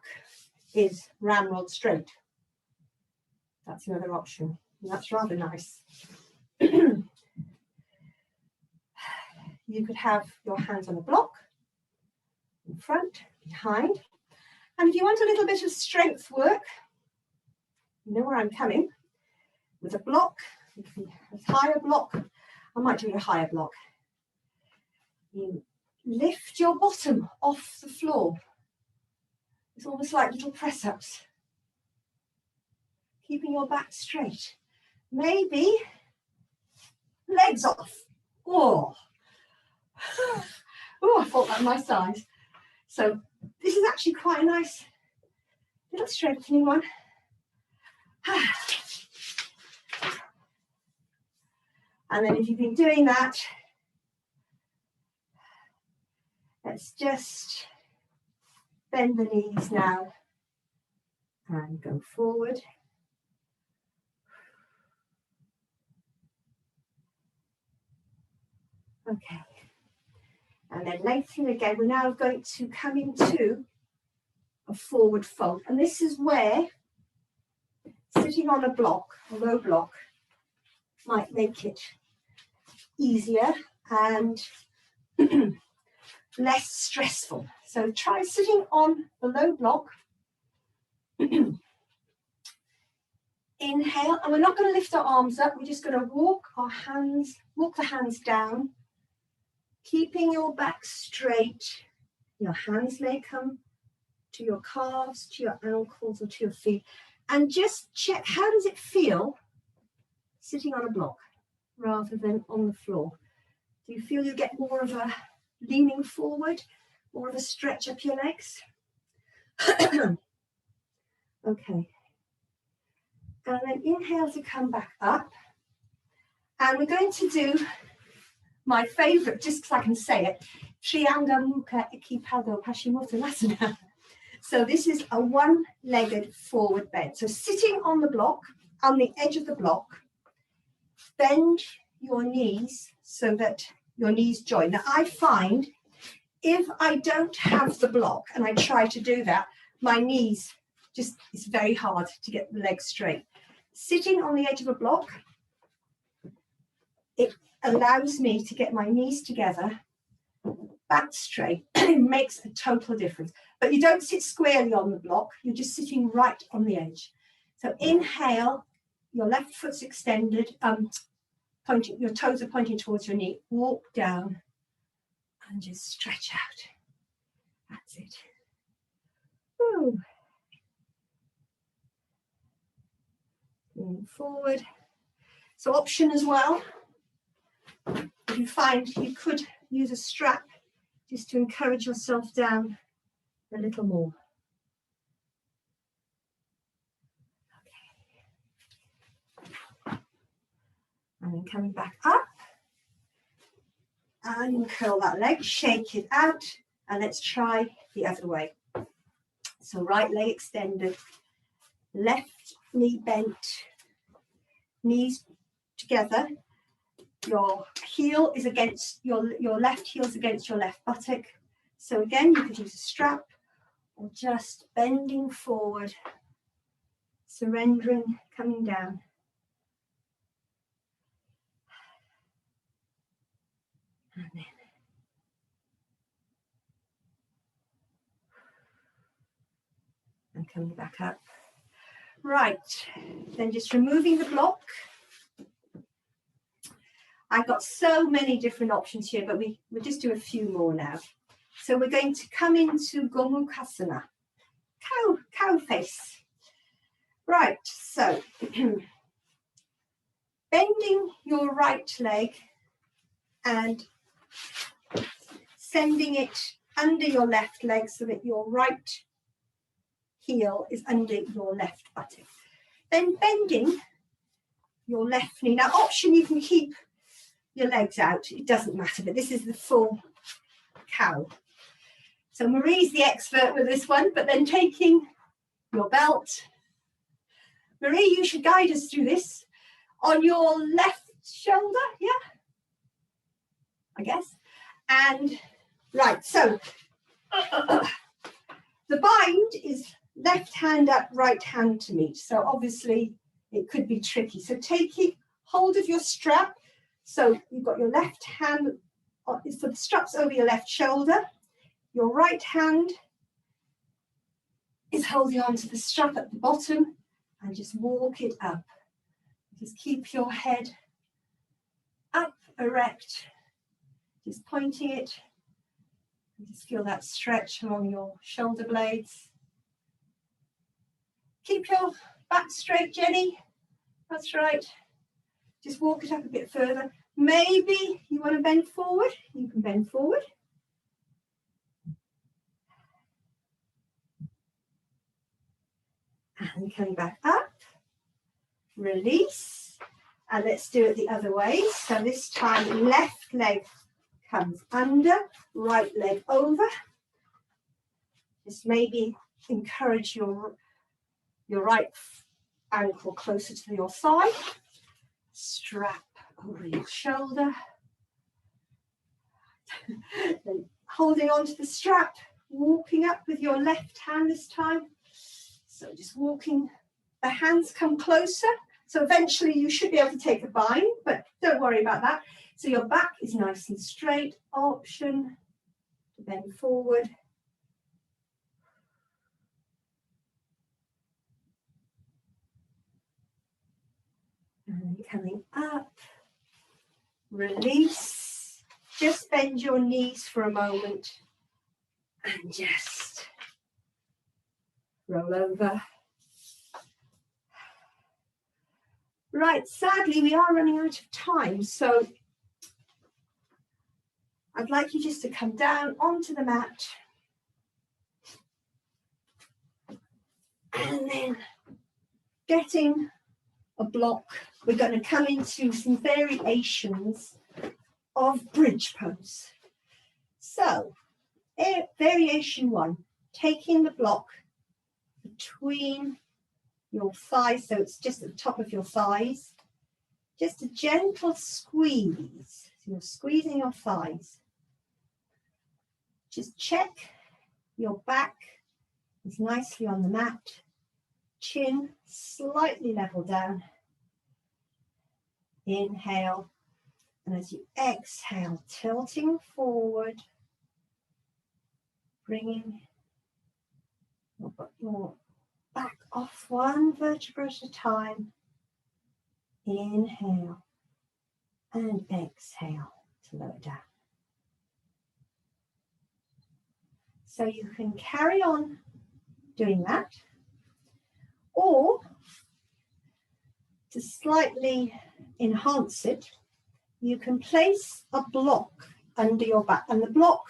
is ramrod straight. That's another option, and that's rather nice. You could have your hands on a block, in front, behind. And if you want a little bit of strength work, you know where I'm coming, with a block, a higher block, I might do a higher block. You lift your bottom off the floor. It's almost like little press-ups. Keeping your back straight. Maybe legs off. Oh. Oh, I thought that my size. So this is actually quite a nice little strengthening one. And then if you've been doing that, let's just bend the knees now and go forward. Okay. And then lengthening again, we're now going to come into a forward fold. And this is where sitting on a block, a low block, might make it easier and less stressful. So try sitting on the low block. Inhale, and we're not going to lift our arms up, we're just going to walk the hands down, keeping your back straight. Your hands may come to your calves, to your ankles, or to your feet, and just check, how does it feel sitting on a block rather than on the floor? Do you feel you get more of a leaning forward, more of a stretch up your legs? Okay. And then inhale to come back up. And we're going to do my favorite, just because I can say it, Iyengar Mukha Ikipado Paschimottanasana. So this is a one-legged forward bend. So sitting on the block, on the edge of the block, bend your knees so that your knees join. Now I find if I don't have the block and I try to do that, my knees it's very hard to get the legs straight. Sitting on the edge of a block, it allows me to get my knees together, back straight. It makes a total difference. But you don't sit squarely on the block, you're just sitting right on the edge. So inhale, your left foot's extended, your toes are pointing towards your knee. Walk down and just stretch out. That's it. Woo. Move forward. So option as well, if you find you could use a strap just to encourage yourself down a little more. Okay. And then coming back up. And curl that leg, shake it out, and let's try the other way. So right leg extended, left knee bent, knees together. Your heel is against your left heel is against your left buttock. So again, you could use a strap or just bending forward, surrendering, coming down. And then and coming back up. Right, then just removing the block. I've got so many different options here, but we'll just do a few more now. So we're going to come into Gomukhasana, cow face. Right, so bending your right leg and sending it under your left leg so that your right heel is under your left buttock. Then bending your left knee. Now option, you can keep your legs out, it doesn't matter, but this is the full cow. So Marie's the expert with this one, but then taking your belt. Marie, you should guide us through this. On your left shoulder, yeah, I guess. And right, so the bind is left hand up, right hand to meet. So obviously it could be tricky. So taking hold of your strap. So you've got your left hand, so the strap's over your left shoulder. Your right hand is holding on to the strap at the bottom and just walk it up. Just keep your head up, erect, just pointing it. Just feel that stretch along your shoulder blades. Keep your back straight, Jenny. That's right. Just walk it up a bit further. Maybe you want to bend forward. You can bend forward. And coming back up. Release. And let's do it the other way. So this time, left leg comes under, right leg over. Just maybe encourage your right ankle closer to your thigh. Strap over your shoulder. Then holding on to the strap, walking up with your left hand this time. So just walking, the hands come closer. So eventually you should be able to take a bind, but don't worry about that. So your back is nice and straight. Option to bend forward. And coming up, release. Just bend your knees for a moment and just roll over. Right, sadly, we are running out of time, so I'd like you just to come down onto the mat and then getting a block. We're going to come into some variations of bridge pose. So, variation 1, taking the block between your thighs, so it's just at the top of your thighs, just a gentle squeeze. So you're squeezing your thighs. Just check your back is nicely on the mat, chin slightly level down. Inhale, and as you exhale, tilting forward, bringing your back off one vertebra at a time. Inhale and exhale to lower down. So you can carry on doing that, or to slightly enhance it, you can place a block under your back. And the block,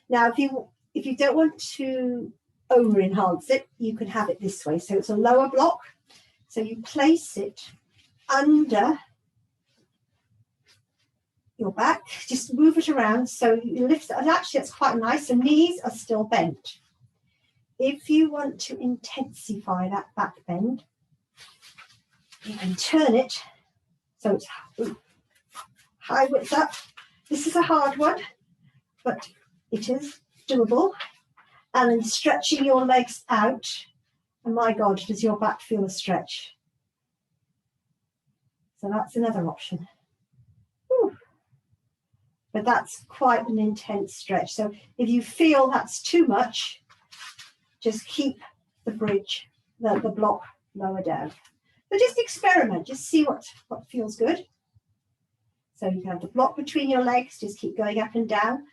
now if you don't want to over enhance it, you can have it this way. So it's a lower block. So you place it under your back, just move it around so you lift it. And actually that's quite nice. The knees are still bent. If you want to intensify that back bend, you can turn it so it's high width up. This is a hard one, but it is doable. And then stretching your legs out. And my God, does your back feel a stretch? So that's another option. Whew. But that's quite an intense stretch. So if you feel that's too much, just keep the bridge, the block lower down. But just experiment, just see what feels good. So you can have the block between your legs, just keep going up and down.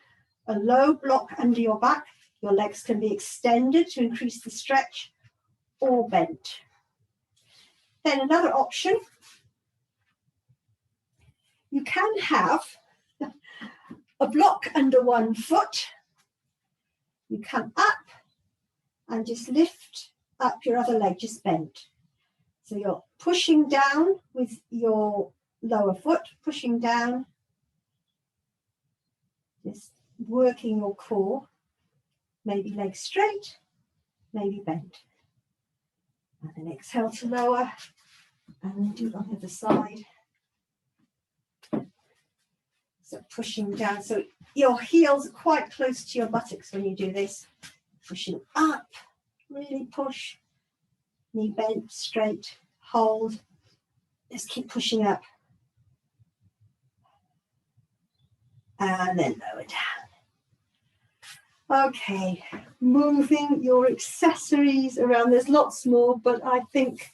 A low block under your back, your legs can be extended to increase the stretch or bent. Then another option, you can have a block under one foot. You come up and just lift up your other leg, just bent. So you're pushing down with your lower foot, pushing down, just working your core, maybe legs straight, maybe bent. And then exhale to lower, and then do it on the other side. So pushing down, so your heels are quite close to your buttocks when you do this. Pushing up, really push, knee bent, straight, hold, just keep pushing up. And then lower down. Okay, moving your accessories around. There's lots more, but I think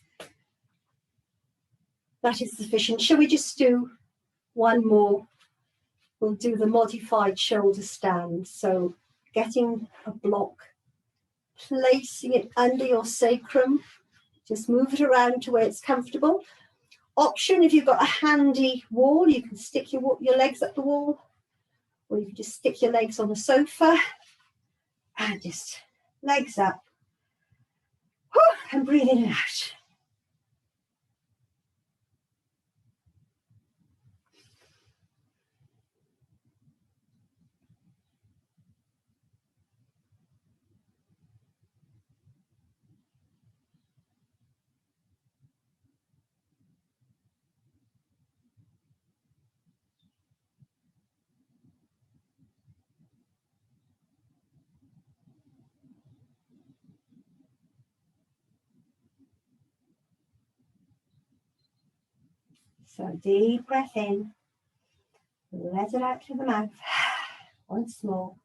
that is sufficient. Shall we just do one more? We'll do the modified shoulder stand. So getting a block, placing it under your sacrum, just move it around to where it's comfortable. Option, if you've got a handy wall, you can stick your legs up the wall, or you can just stick your legs on the sofa and just legs up. And breathe in and out. So deep breath in, let it out through the mouth, once more.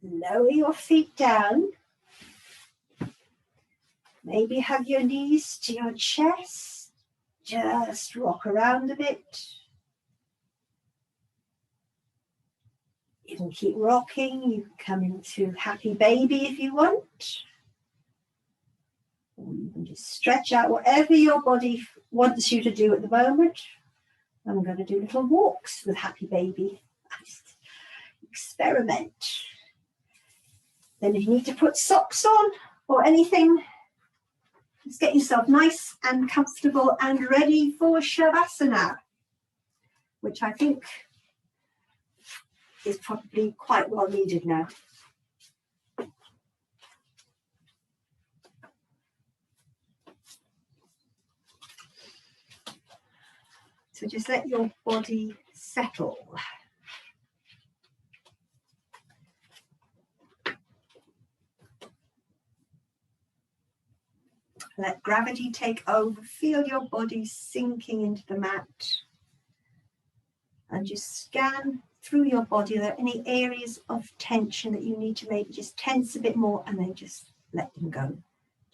Lower your feet down. Maybe have your knees to your chest. Just rock around a bit. You can keep rocking. You can come into happy baby if you want. Or you can just stretch out whatever your body wants you to do at the moment. I'm going to do little walks with happy baby. Just experiment. Then if you need to put socks on or anything, just get yourself nice and comfortable and ready for Shavasana, which I think is probably quite well needed now. So just let your body settle. Let gravity take over. Feel your body sinking into the mat. And just scan through your body. Are there any areas of tension that you need to maybe just tense a bit more, and then just let them go?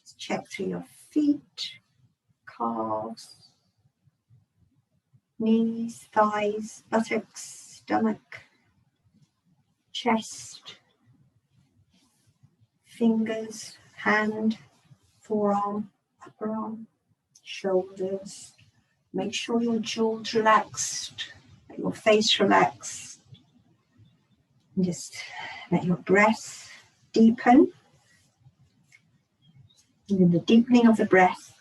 Just check through your feet, calves, knees, thighs, buttocks, stomach, chest, fingers, hand, forearm, upper arm, shoulders. Make sure your jaw's relaxed, let your face relax. And just let your breath deepen. And in the deepening of the breath,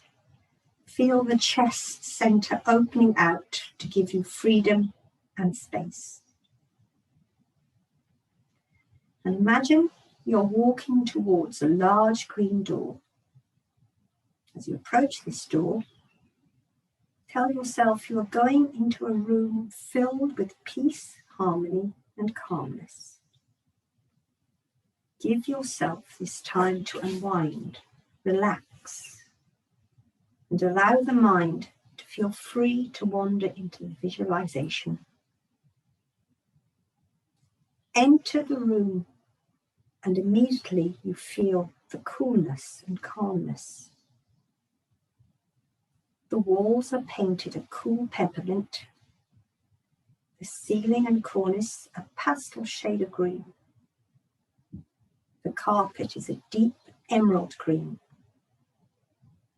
feel the chest center opening out to give you freedom and space. And imagine you're walking towards a large green door. As you approach this door, tell yourself you are going into a room filled with peace, harmony, and calmness. Give yourself this time to unwind, relax, and allow the mind to feel free to wander into the visualization. Enter the room, and immediately you feel the coolness and calmness. The walls are painted a cool peppermint. The ceiling and cornice a pastel shade of green. The carpet is a deep emerald green.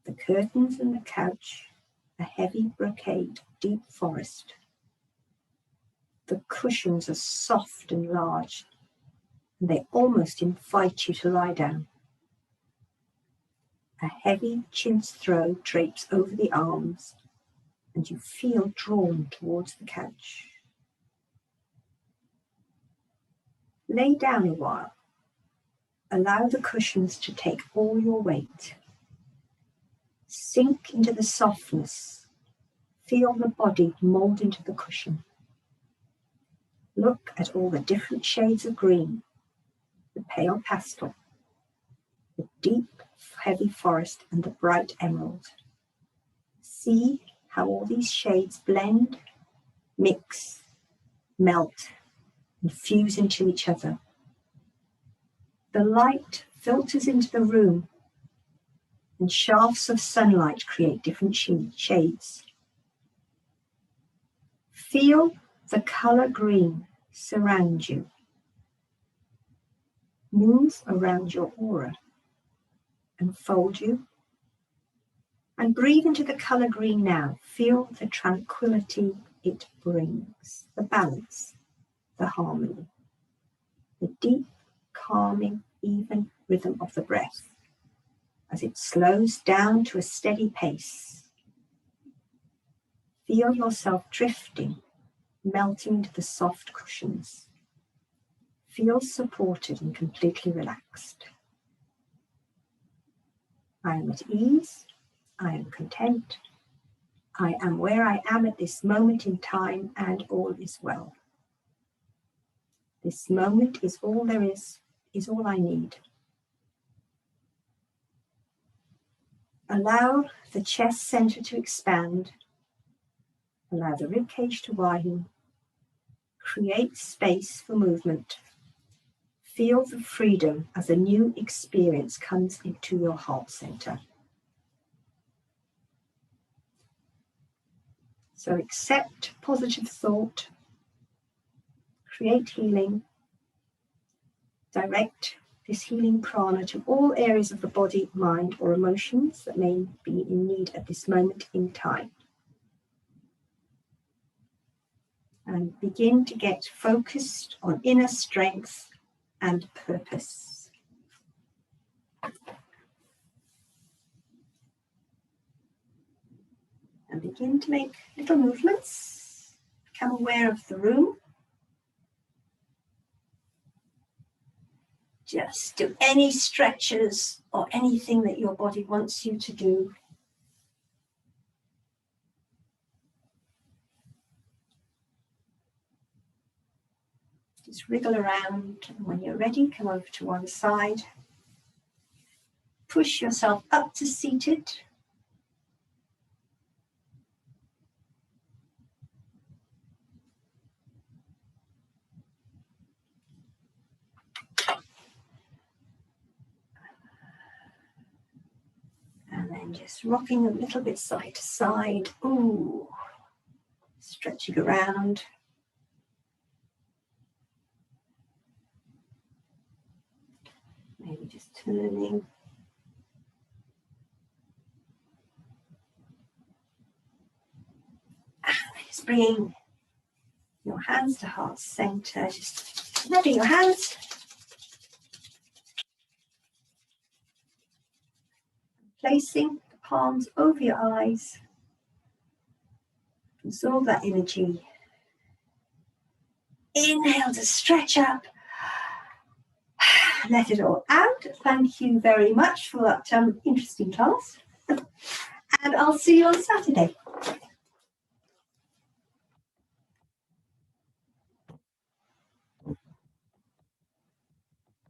The curtains and the couch a heavy brocade, deep forest. The cushions are soft and large, and they almost invite you to lie down. A heavy chintz throw drapes over the arms, and you feel drawn towards the couch. Lay down a while. Allow the cushions to take all your weight. Sink into the softness. Feel the body mold into the cushion. Look at all the different shades of green, the pale pastel, the deep, heavy forest, and the bright emerald. See how all these shades blend, mix, melt, and fuse into each other. The light filters into the room, and shafts of sunlight create different shades. Feel the color green surround you. Move around your aura, enfold you, and breathe into the color green now. Feel the tranquility it brings, the balance, the harmony, the deep, calming, even rhythm of the breath as it slows down to a steady pace. Feel yourself drifting, melting into the soft cushions. Feel supported and completely relaxed. I am at ease. I am content. I am where I am at this moment in time, and all is well. This moment is all there is all I need. Allow the chest center to expand. Allow the ribcage to widen. Create space for movement. Feel the freedom as a new experience comes into your heart center. So accept positive thought, create healing, direct this healing prana to all areas of the body, mind, or emotions that may be in need at this moment in time. And begin to get focused on inner strength and purpose. And begin to make little movements. Become aware of the room. Just do any stretches or anything that your body wants you to do. Just wriggle around, and when you're ready, come over to one side. Push yourself up to seated. And then just rocking a little bit side to side. Ooh, stretching around. Maybe just turning. And just bringing your hands to heart center. Just rubbing your hands. Placing the palms over your eyes. Absorb that energy. Inhale to stretch up. Let it all out. Thank you very much for that interesting class. And I'll see you on Saturday.